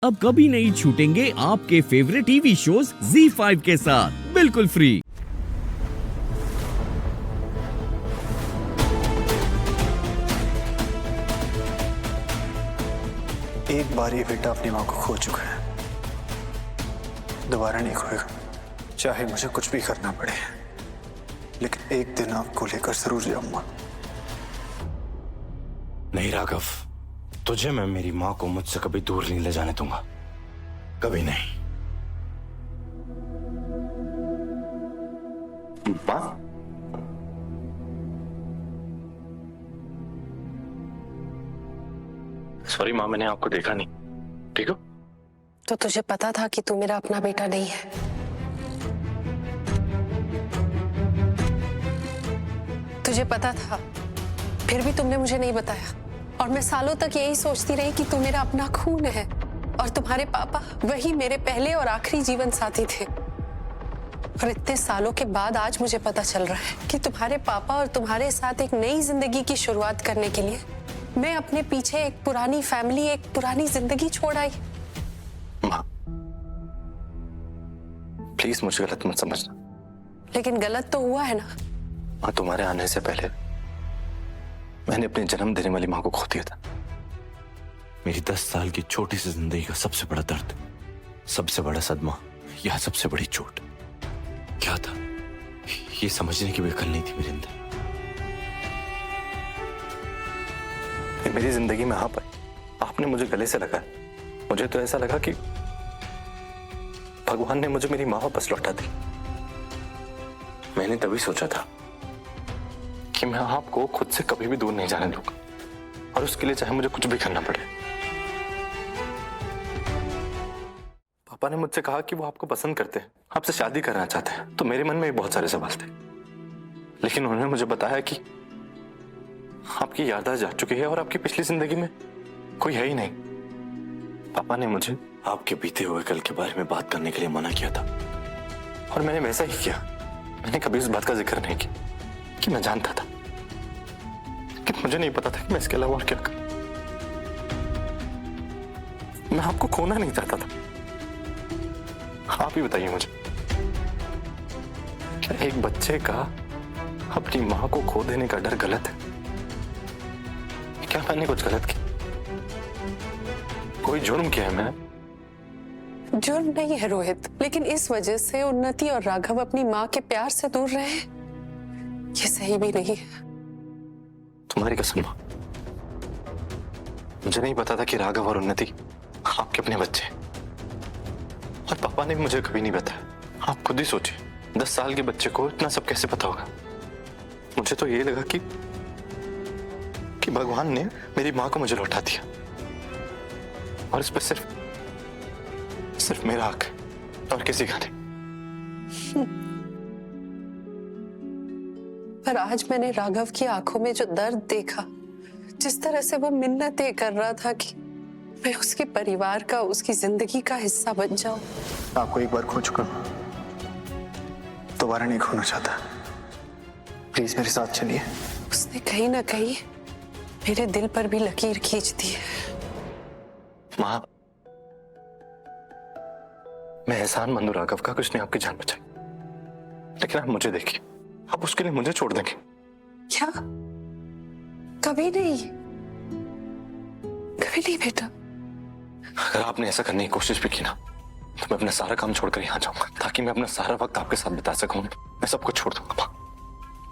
अब कभी नहीं छूटेंगे आपके फेवरेट टीवी शोज ZEE5 के साथ बिल्कुल फ्री। एक बार ये बेटा अपनी माँ को खो चुका है, दोबारा नहीं खोएगा, चाहे मुझे कुछ भी करना पड़े। लेकिन एक दिन आपको लेकर जरूर जाऊंगा। नहीं राघव, तुझे मैं मेरी माँ को मुझसे कभी दूर नहीं ले जाने दूंगा, कभी नहीं। माँ, सॉरी माँ, मैंने आपको देखा नहीं। ठीक हो? तो तुझे पता था कि तू मेरा अपना बेटा नहीं है। तुझे पता था, फिर भी तुमने मुझे नहीं बताया। और मैं सालों तक यही सोचती रही कि तू मेरा अपना खून है और तुम्हारे पापा वही मेरे पहले और आखिरी जीवन साथी थे। और इतने सालों के बाद आज मुझे पता चल रहा है कि तुम्हारे पापा और तुम्हारे साथ एक नई जिंदगी की शुरुआत करने के लिए मैं अपने पीछे एक पुरानी फैमिली, एक पुरानी जिंदगी छोड़ आई। माँ, प्लीज मुझे गलत मत समझना। लेकिन गलत तो हुआ है ना। माँ, तुम्हारे आने से पहले मैंने अपने जन्म देने वाली माँ को खो दिया था। मेरी 10 साल की छोटी सी जिंदगी का सबसे बड़ा दर्द, सबसे बड़ा सदमा या सबसे बड़ी चोट क्या था, ये समझने की भी अकल नहीं थी मेरे अंदर। मेरी जिंदगी में आप आए, आपने मुझे गले से लगाया। मुझे तो ऐसा लगा कि भगवान ने मुझे मेरी माँ वापस लौटा दी। मैंने तभी सोचा था कि मैं आपको खुद से कभी भी दूर नहीं जाने दूंगा, और उसके लिए चाहे मुझे कुछ भी करना पड़े। पापा ने मुझसे कहा कि वो आपको पसंद करते हैं, आपसे शादी करना चाहते हैं। तो मेरे मन में भी बहुत सारे सवाल थे, लेकिन उन्होंने मुझे बताया कि आपकी याददाश्त जा चुकी है और आपकी पिछली जिंदगी में कोई है ही नहीं। पापा ने मुझे आपके बीते हुए कल के बारे में बात करने के लिए मना किया था, और मैंने वैसा ही किया। मैंने कभी इस बात का जिक्र नहीं किया कि मैं जानता था, लेकिन मुझे नहीं पता था कि मैं इसके अलावा और क्या करूं। मैं आपको खोना नहीं चाहता था। आप ही बताइए मुझे, क्या एक बच्चे का अपनी मां को खो देने का डर गलत है? क्या मैंने कुछ गलत किया? कोई जुर्म किया है मैंने? जुर्म नहीं है रोहित, लेकिन इस वजह से उन्नति और राघव अपनी माँ के प्यार से दूर रहे, ये सही भी नहीं है। तुम्हारी कसम मां, मुझे नहीं पता था कि राघव और उन्नति आपके अपने बच्चे हैं, और पापा ने मुझे कभी नहीं बताया। आप खुद ही सोचिए, 10 साल के बच्चे को इतना सब कैसे पता होगा? मुझे तो ये लगा कि भगवान ने मेरी माँ को मुझे लौटा दिया, और इस पर सिर्फ मेरा हक है और किसी का नहीं। पर आज मैंने राघव की आंखों में जो दर्द देखा, जिस तरह से वो मिन्नतें कर रहा था कि मैं उसके परिवार का, उसकी जिंदगी का हिस्सा बन जाऊं। आपको एक बार खो चुका हूं, दोबारा नहीं खोना चाहता। प्लीज मेरे साथ चलिए। उसने कहीं ना कहीं मेरे दिल पर भी लकीर खींच दी है। मां, मैं एहसानमंद हूं राघव का, कुछ ने आपकी जान बचाई, लेकिन आप मुझे देखिए, आप उसके लिए मुझे छोड़ देंगे क्या? कभी नहीं, कभी नहीं बेटा। अगर आपने ऐसा करने की कोशिश भी की ना, तो मैं अपना सारा काम छोड़कर यहाँ जाऊंगा, ताकि मैं अपना सारा वक्त आपके साथ बिता सकूं। मैं सब कुछ छोड़ दूंगा मां,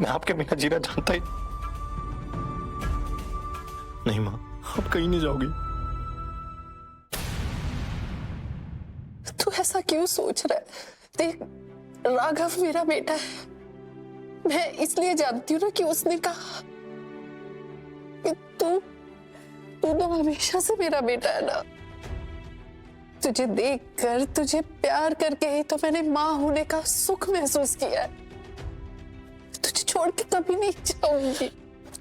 मैं आपके बिना जीना जानता ही नहीं। मां, आप कहीं नहीं जाओगी। तू ऐसा क्यों सोच रहा है? देख, राघव मेरा बेटा है। मैं इसलिए जानती हूँ ना कि उसने कहा कि तू तो हमेशा से मेरा बेटा है ना। तुझे देखकर, तुझे प्यार करके ही तो मैंने माँ होने का सुख महसूस किया है। तुझे छोड़ के कभी नहीं जाऊंगी।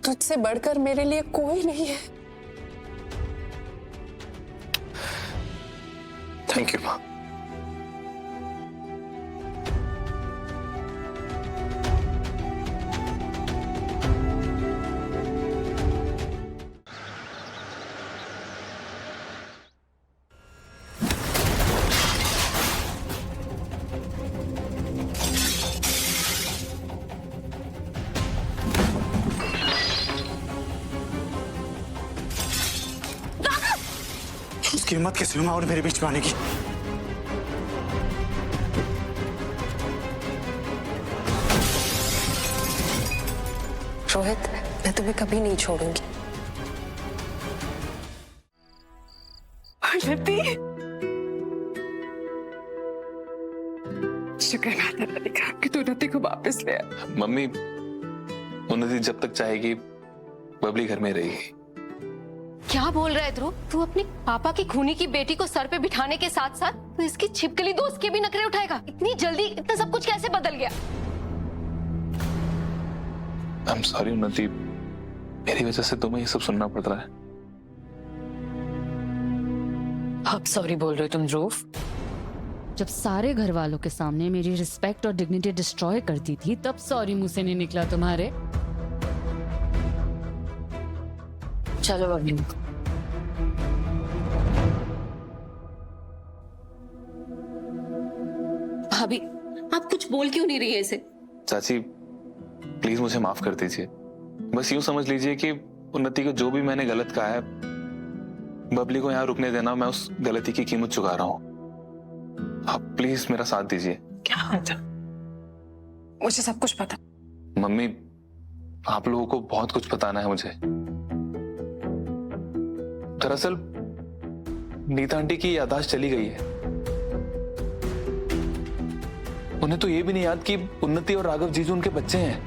तुझसे बढ़कर मेरे लिए कोई नहीं है। थैंक यू मां। उसकी हिम्मत कैसे हुई और मेरे बीच में आने की? रोहित, मैं तुम्हें कभी नहीं छोड़ूंगी। उन्नति, शुक्र है कि तू उन्नति को वापस ले आया। मम्मी, उन्नति जब तक चाहेगी बबली घर में रहेगी। क्या बोल रहा है ध्रुव? तू अपने पापा की खूनी की बेटी को सर पे बिठाने के साथ साथ तू इसकी छिपकली दोस्त के भी नखरे उठाएगा? इतनी जल्दी इतना सब कुछ कैसे बदल गया? I'm sorry उन्नति, मेरी वजह से तुम्हें ये सब सुनना पड़ रहा है। अब सॉरी बोल रहे हो तुम ध्रुव? जब सारे घर वालों के सामने मेरी रिस्पेक्ट और डिग्निटी डिस्ट्रॉय करती थी तब सॉरी मुंह से नहीं निकला तुम्हारे। चलो अभी भाभी, आप कुछ बोल क्यों नहीं रही है इसे? चाची प्लीज मुझे माफ कर दीजिए। बस यूं समझ लीजिए कि उन्नति को जो भी मैंने गलत कहा है, बबली को यहाँ रुकने देना, मैं उस गलती की कीमत चुका रहा हूँ। आप प्लीज मेरा साथ दीजिए। क्या बात है? मुझे सब कुछ पता। मम्मी, आप लोगों को बहुत कुछ बताना है मुझे। दरअसल नीता आंटी की याददाश्त चली गई है। उन्हें तो ये भी नहीं याद कि उन्नति और राघव जीजू उनके बच्चे हैं।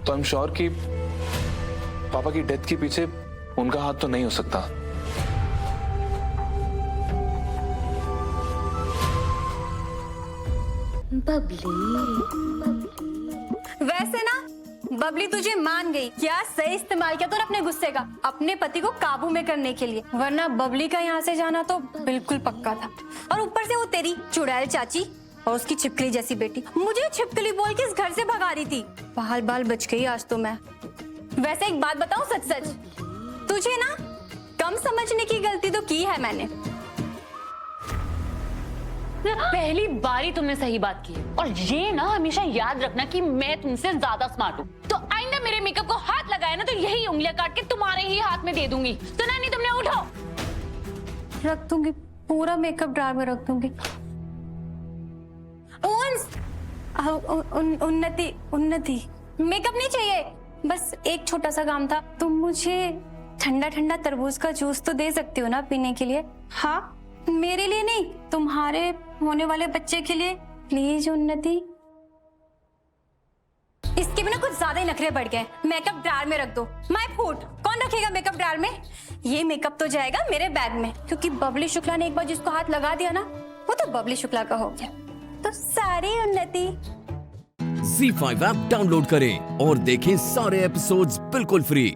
तो आई एम श्योर कि पापा की डेथ के पीछे उनका हाथ तो नहीं हो सकता। वैसे ना बबली तुझे मान गई। क्या सही इस्तेमाल किया तूने अपने गुस्से का अपने पति को काबू में करने के लिए, वरना बबली का यहाँ से जाना तो बिल्कुल पक्का था। और ऊपर से वो तेरी चुड़ैल चाची और उसकी छिपकली जैसी बेटी मुझे छिपकली बोल के इस घर से भगा रही थी। बाल बाल बच गई आज तो मैं। वैसे एक बात बताऊं सच सच, तुझे ना कम समझने की गलती तो की है मैंने। पहली बारी तुमने सही बात की है। और ये ना हमेशा याद रखना कि मैं तुमसे ज्यादा स्मार्ट हूँ। तो आइंदा मेरे मेकअप को हाथ लगाया ना तो यही उंगलियां काट के तुम्हारे ही हाथ में दे दूंगी। सुना नहीं तुमने? उठाओ। रख दूंगी, पूरा मेकअप ड्रायर में रख दूंगी। उन्नति उन्नति मेकअप नहीं चाहिए, बस एक छोटा सा काम था। तुम मुझे ठंडा ठंडा तरबूज का जूस तो दे सकती हो ना पीने के लिए? हाँ, मेरे लिए नहीं, तुम्हारे होने वाले बच्चे के लिए प्लीज उन्नति। इसके बिना कुछ ज्यादा ही नखरे बढ़ गए। मेकअप ड्रायर में रख दो। माय फूड कौन रखेगा मेकअप ड्रायर में? ये मेकअप तो जाएगा मेरे बैग में, क्योंकि बबली शुक्ला ने एक बार जिसको हाथ लगा दिया ना, वो तो बबली शुक्ला का हो गया। तो सारी उन्नति। ZEE5 ऐप डाउनलोड करें और देखें सारे एपिसोड्स बिल्कुल फ्री।